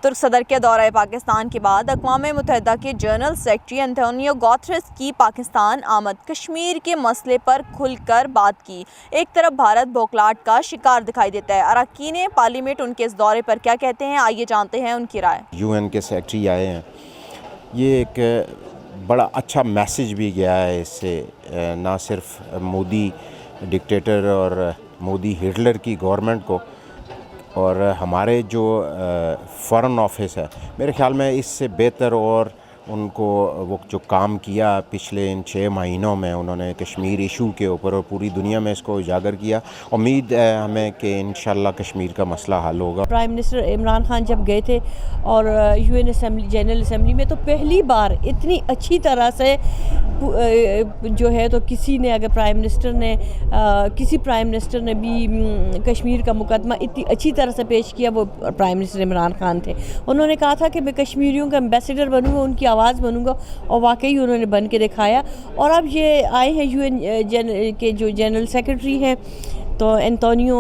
ترک صدر کے دورہ پاکستان کے بعد اقوام متحدہ کے جنرل سیکرٹری انتونیو گوتریس کی پاکستان آمد کشمیر کے مسئلے پر کھل کر بات کی۔ ایک طرف بھارت بوکھلاہٹ کا شکار دکھائی دیتا ہے، اراکین پارلیمنٹ ان کے اس دورے پر کیا کہتے ہیں، آئیے جانتے ہیں ان کی رائے۔ UN کے سیکرٹری آئے ہیں، یہ ایک بڑا اچھا میسیج بھی گیا ہے اس سے، نہ صرف مودی ڈکٹیٹر اور مودی ہٹلر کی گورنمنٹ کو اور ہمارے جو فارن آفس ہے، میرے خیال میں اس سے بہتر اور ان کو وہ جو کام کیا پچھلے ان 6 مہینوں میں، انہوں نے کشمیر ایشو کے اوپر اور پوری دنیا میں اس کو اجاگر کیا۔ امید ہے ہمیں کہ انشاءاللہ کشمیر کا مسئلہ حل ہوگا۔ پرائم منسٹر عمران خان جب گئے تھے اور UN اسمبلی جنرل اسمبلی میں، تو پہلی بار اتنی اچھی طرح سے جو ہے تو کسی پرائم منسٹر نے بھی کشمیر کا مقدمہ اتنی اچھی طرح سے پیش کیا، وہ پرائم منسٹر عمران خان تھے۔ انہوں نے کہا تھا کہ میں کشمیریوں کا ایمبیسڈر بنوں گا، ان کی آواز بنوں گا، اور واقعی انہوں نے بن کے دکھایا۔ اور اب یہ آئے ہیں UN کے جو جنرل سیکرٹری ہیں تو انتونیو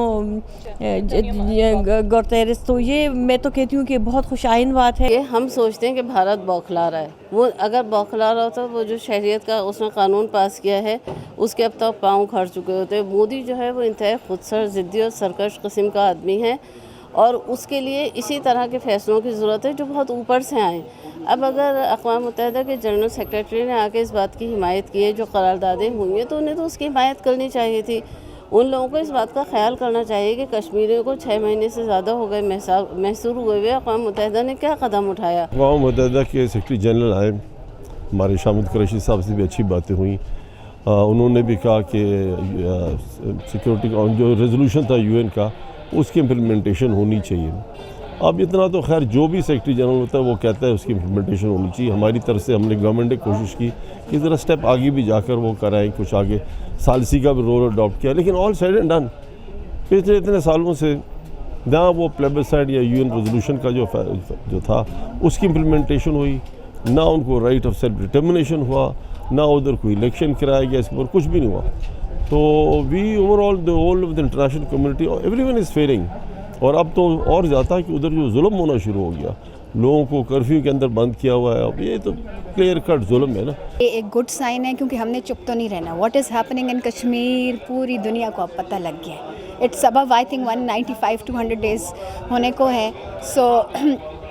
گوتریس، تو یہ میں تو کہتی ہوں کہ بہت خوش آئند بات ہے۔ ہم سوچتے ہیں کہ بھارت بوکھلا رہا ہے، وہ اگر بوکھلا رہا ہوتا وہ جو شہریت کا اس نے قانون پاس کیا ہے اس کے اب تک پاؤں کھڑ چکے ہوتے۔ مودی جو ہے وہ انتہائی خودسر، ضدی اور سرکش قسم کا آدمی ہے، اور اس کے لیے اسی طرح کے فیصلوں کی ضرورت ہے جو بہت اوپر سے آئیں۔ اب اگر اقوام متحدہ کے جنرل سیکرٹری نے آ کے اس بات کی حمایت کی ہے، جو قراردادیں ہوئی ہیں، تو انہیں تو اس کی حمایت کرنی چاہیے تھی۔ ان لوگوں کو اس بات کا خیال کرنا چاہیے کہ کشمیریوں کو 6 مہینے سے زیادہ ہو گئے محصور ہوئے اقوام متحدہ نے کیا قدم اٹھایا۔ اقوام متحدہ کے سیکرٹری جنرل آئے، ہمارے شامد قریشی صاحب سے بھی اچھی باتیں ہوئیں۔ انہوں نے بھی کہا کہ سیکورٹی جو ریزولوشن تھا UN کا، اس کی امپلیمنٹیشن ہونی چاہیے۔ اب اتنا تو خیر جو بھی سیکرٹری جنرل ہوتا ہے وہ کہتا ہے اس کی امپلیمنٹیشن ہونی چاہیے۔ ہماری طرف سے ہم نے گورنمنٹ نے کوشش کی کہ ذرا سٹیپ آگے بھی جا کر وہ کرائیں، کچھ آگے ثالثی کا بھی رول اڈاپٹ کیا، لیکن آل سیڈ اینڈ ڈن پچھلے اتنے سالوں سے نہ وہ پلیبسائڈ یا UN ریزولوشن کا جو تھا اس کی امپلیمنٹیشن ہوئی، نہ ان کو رائٹ آف سیلف ڈٹرمنیشن ہوا، نہ ادھر کوئی الیکشن کرایا گیا، اس پر کچھ بھی نہیں ہوا۔ تو we overall the whole of the international community everyone is fearing, اور اب تو اور زیادہ کہ ادھر جو ظلم ہونا شروع ہو گیا، لوگوں کو کرفیو کے اندر بند کیا ہوا ہے، اب یہ تو کلیئر کٹ ظلم ہے نا۔ یہ ایک گڈ سائن ہے کیونکہ ہم نے چپ تو نہیں رہنا۔ What is happening in Kashmir پوری دنیا کو اب پتہ لگ گیا ہے۔ It's about I think 195 200 days ہونے کو ہے، سو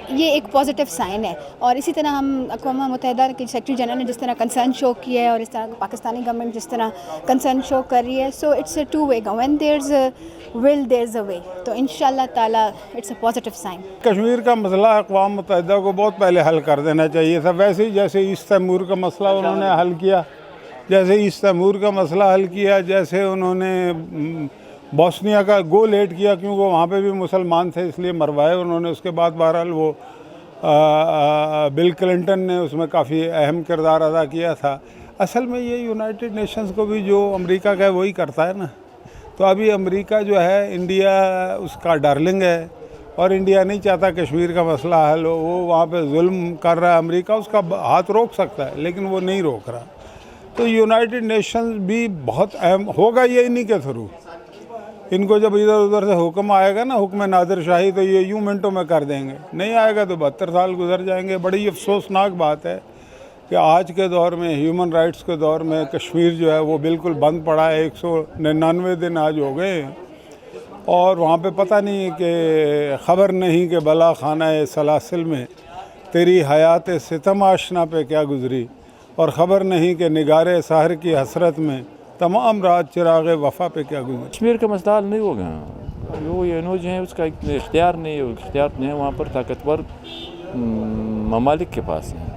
یہ ایک پازیٹیو سائن ہے۔ اور اسی طرح ہم اقوام متحدہ کے سیکرٹری جنرل نے جس طرح کنسرن شو کیا ہے، اور اس طرح پاکستانی گورنمنٹ جس طرح کنسرن شو کر رہی ہے، so it's a 2 way when there is a will there is a way, تو انشاءاللہ تعالیٰ it's a positive sign. Kashmir کا مسئلہ اقوام متحدہ کو بہت پہلے حل کر دینا چاہیے تھا، ویسے ہی جیسے ایسٹ تیمور کا مسئلہ انہوں نے حل کیا، جیسے انہوں نے بوسنیا کا گو لیٹ کیا، کیونکہ وہاں پہ بھی مسلمان تھے اس لیے مروائے انہوں نے۔ اس کے بعد بہرحال وہ بل کلنٹن نے اس میں کافی اہم کردار ادا کیا تھا۔ اصل میں یہ یونائٹڈ نیشنز کو بھی جو امریکہ کا ہے وہی کرتا ہے نا، تو ابھی امریکہ جو ہے انڈیا اس کا ڈارلنگ ہے، اور انڈیا نہیں چاہتا کشمیر کا مسئلہ حل ہو، وہ وہاں پہ ظلم کر رہا ہے۔ امریکہ اس کا ہاتھ روک سکتا ہے لیکن وہ نہیں روک رہا، تو یونائٹڈ نیشنز بھی بہت اہم ہوگا یہ انہی کے تھرو۔ ان کو جب ادھر ادھر سے حکم آئے گا نا، حکم نادر شاہی، تو یہ یوں منٹوں میں کر دیں گے، نہیں آئے گا تو 72 سال گزر جائیں گے۔ بڑی افسوسناک بات ہے کہ آج کے دور میں، ہیومن رائٹس کے دور میں، کشمیر جو ہے وہ بالکل بند پڑا ہے۔ 199 دن آج ہو گئے ہیں، اور وہاں پہ پتہ نہیں کہ خبر نہیں کہ بلا خانہ سلاسل میں تیری حیات ستم آشنا پہ کیا گزری، اور خبر نہیں کہ نگارے سحر کی حسرت میں تمام رات چراغ وفا پہ کیا گزری۔ کشمیر کا مسئلہ حل نہیں ہوگا، وہ جو ہے اس کا اختیار نہیں ہے، وہاں پر طاقتور ممالک کے پاس ہیں،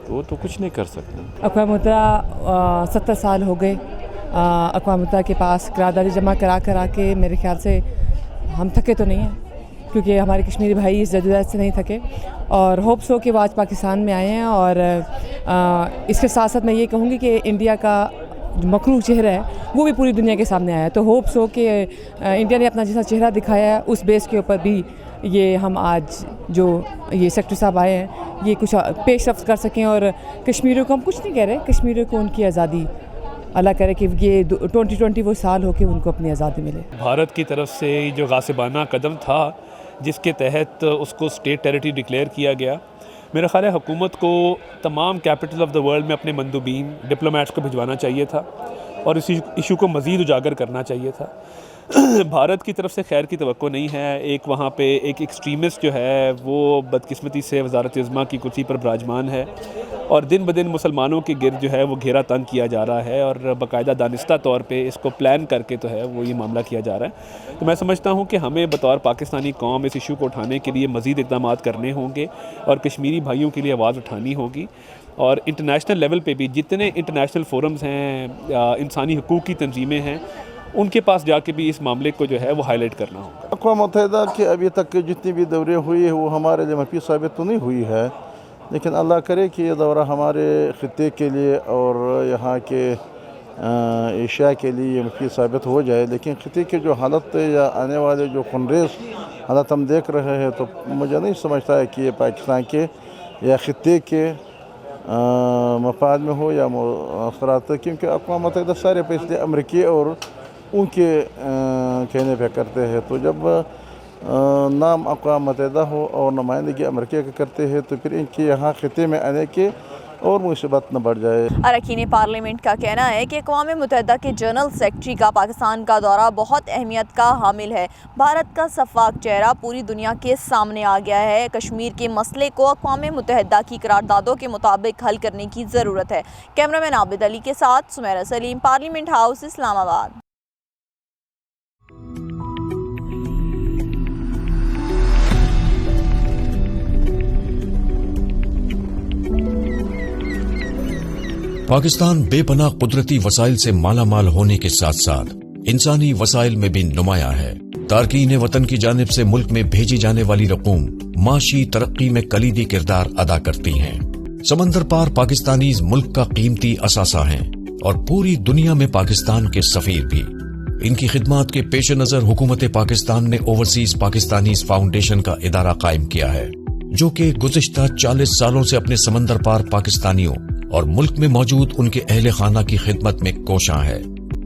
تو وہ تو کچھ نہیں کر سکتے۔ اقوام متحدہ 70 سال ہو گئے اقوام متحدہ کے پاس قراردادیں جمع کرا کے، میرے خیال سے ہم تھکے تو نہیں ہیں، کیونکہ ہمارے کشمیری بھائی اس جدوجہد سے نہیں تھکے، اور ہوپس ہو کہ وہ آج پاکستان میں آئے ہیں۔ اور اس کے ساتھ ساتھ میں یہ کہوں گی کہ انڈیا کا جو مکروہ چہرہ ہے وہ بھی پوری دنیا کے سامنے آیا ہے، تو ہوپس ہو کہ انڈیا نے اپنا جیسا چہرہ دکھایا ہے اس بیس کے اوپر بھی یہ ہم آج جو یہ سیکرٹری صاحب آئے ہیں یہ کچھ پیش رفت کر سکیں، اور کشمیریوں کو ہم کچھ نہیں کہہ رہے، کشمیریوں کو ان کی آزادی اللہ کرے کہ یہ 2020 وہ سال ہو کہ ان کو اپنی آزادی ملے۔ بھارت کی طرف سے جو غاصبانہ قدم تھا جس کے تحت اس کو اسٹیٹ ٹیریٹری ڈکلیئر کیا گیا. میرا خیال ہے حکومت کو تمام کیپٹل آف دا ورلڈ میں اپنے مندوبین ڈپلومیٹس کو بھجوانا چاہیے تھا اور اس ایشو کو مزید اجاگر کرنا چاہیے تھا. بھارت کی طرف سے خیر کی توقع نہیں ہے. ایک وہاں پہ ایک ایکسٹریمسٹ جو ہے وہ بدقسمتی سے وزارت عظمیٰ کی کرسی پر براجمان ہے اور دن بدن مسلمانوں کے گرد جو ہے وہ گھیرا تنگ کیا جا رہا ہے اور باقاعدہ دانستہ طور پہ اس کو پلان کر کے تو ہے وہ یہ معاملہ کیا جا رہا ہے. تو میں سمجھتا ہوں کہ ہمیں بطور پاکستانی قوم اس ایشو کو اٹھانے کے لیے مزید اقدامات کرنے ہوں گے اور کشمیری بھائیوں کے لیے آواز اٹھانی ہوگی. اور انٹرنیشنل لیول پہ بھی جتنے انٹرنیشنل فورمز ہیں, انسانی حقوق کی تنظیمیں ہیں, ان کے پاس جا کے بھی اس معاملے کو جو ہے وہ ہائی لائٹ کرنا ہوگا. اقوام متحدہ کی ابھی تک جتنی بھی دورے ہوئی ہے وہ ہمارے لیے مفید ثابت تو نہیں ہوئی ہے, لیکن اللہ کرے کہ یہ دورہ ہمارے خطے کے لیے اور یہاں کے ایشیا کے لیے مفید ثابت ہو جائے. لیکن خطے کی جو حالت یا آنے والے جو خنریز حالت ہم دیکھ رہے ہیں تو مجھے نہیں سمجھتا ہے کہ یہ پاکستان کے یا خطے کے مفاد میں ہو یا اثرات, کیونکہ اقوام متحدہ سارے فیصلے امریکی اور ان کے کہنے پہ کرتے ہیں. تو جب نام اقوام متحدہ ہو اور نمائندگی امریکہ کا کرتے ہیں تو پھر ان کے یہاں خطے میں آنے کے اور مصیبت نہ بڑھ جائے. اراکین پارلیمنٹ کا کہنا ہے کہ اقوام متحدہ کے جنرل سیکرٹری کا پاکستان کا دورہ بہت اہمیت کا حامل ہے. بھارت کا شفاف چہرہ پوری دنیا کے سامنے آ گیا ہے. کشمیر کے مسئلے کو اقوام متحدہ کی قراردادوں کے مطابق حل کرنے کی ضرورت ہے. کیمرہ مین عابد علی کے ساتھ سمیرہ سلیم, پارلیمنٹ ہاؤس, اسلام آباد. پاکستان بے پناہ قدرتی وسائل سے مالا مال ہونے کے ساتھ ساتھ انسانی وسائل میں بھی نمایاں ہے. تارکین وطن کی جانب سے ملک میں بھیجی جانے والی رقوم معاشی ترقی میں کلیدی کردار ادا کرتی ہیں. سمندر پار پاکستانیز ملک کا قیمتی اثاثہ ہیں اور پوری دنیا میں پاکستان کے سفیر بھی. ان کی خدمات کے پیش نظر حکومت پاکستان نے اوورسیز پاکستانیز فاؤنڈیشن کا ادارہ قائم کیا ہے, جو کہ گزشتہ 40 سالوں سے اپنے سمندر پار پاکستانیوں اور ملک میں موجود ان کے اہل خانہ کی خدمت میں کوشاں ہے.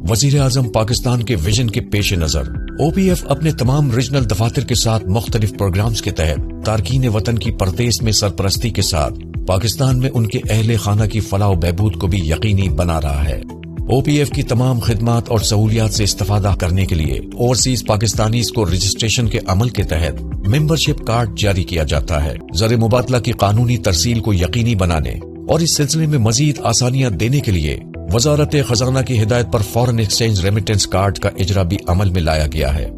وزیر اعظم پاکستان کے ویژن کے پیش نظر او پی ایف اپنے تمام ریجنل دفاتر کے ساتھ مختلف پروگرامز کے تحت تارکین وطن کی پردیس میں سرپرستی کے ساتھ پاکستان میں ان کے اہل خانہ کی فلاح و بہبود کو بھی یقینی بنا رہا ہے. او پی ایف کی تمام خدمات اور سہولیات سے استفادہ کرنے کے لیے اوورسیز پاکستانیز کو رجسٹریشن کے عمل کے تحت ممبرشپ کارڈ جاری کیا جاتا ہے. زر مبادلہ کی قانونی ترسیل کو یقینی بنانے اور اس سلسلے میں مزید آسانیاں دینے کے لیے وزارت خزانہ کی ہدایت پر فورن ایکسچینج ریمیٹنس کارڈ کا اجرا بھی عمل میں لایا گیا ہے.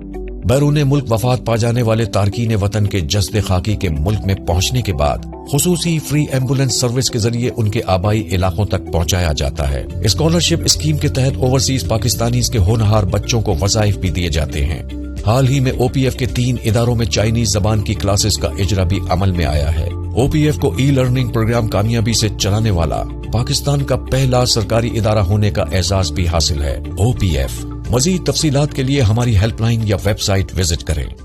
بیرون ملک وفات پا جانے والے تارکین وطن کے جسد خاکی کے ملک میں پہنچنے کے بعد خصوصی فری ایمبولینس سروس کے ذریعے ان کے آبائی علاقوں تک پہنچایا جاتا ہے. اسکالرشپ اسکیم کے تحت اوورسیز پاکستانیز کے ہونہار بچوں کو وظائف بھی دیے جاتے ہیں. حال ہی میں او پی ایف کے 3 اداروں میں چائنیز زبان کی کلاسز کا اجرا بھی عمل میں آیا ہے. او پی ایف کو ای لرننگ پروگرام کامیابی سے چلانے والا پاکستان کا پہلا سرکاری ادارہ ہونے کا اعزاز بھی حاصل ہے. او پی ایف. مزید تفصیلات کے لیے ہماری ہیلپ لائن یا ویب سائٹ وزٹ کریں.